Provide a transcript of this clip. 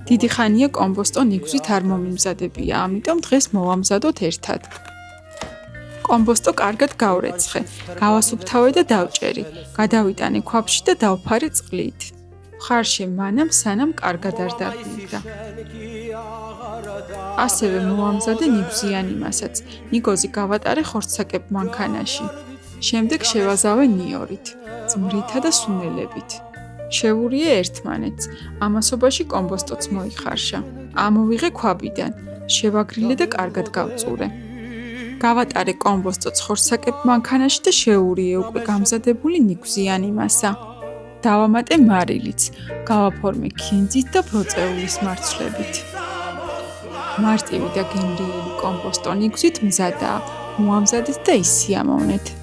დიდი ხანია კომბოსტო ნიგვზით არ მომიმზადებია, ამიტომ დღეს მოვამზადოთ ერთად. კომბოსტო კარგად გავრეცხე, გავასუფთავე და დავჭერი, გადავიტანე ქვაბში და დავფარე წყლით. ხარში მანამ სანამ კარგად არ დარბინდა. ასევე მოვამზადე ნიგვზიანი მასაც, ნიგოზი გავატარე ხორცსაკებ მანქანაში. შემდეგ შევაზავე ნიორით, ძმრითა და სუნელებით. შევურიე ერთმანეთს, ამასობაში კომბოსტოც მოიხარშა. ამოვიღე ქვაბიდან, შევაგრილე და კარგად გავწურე. გავატარე კომბოსტოც ხორცსაკებ მანქანაში და შევურიე უკვე გამზადებული ნიგვზიანი მასა. დავამატე მარილიც, გავაფორმე ქინძით და ბროწეულის მარცვლებით. მარტივი და გემრიელი კომბოსტო ნიგვზით მზადაა, მოამზადეთ და ისიამოვნეთ.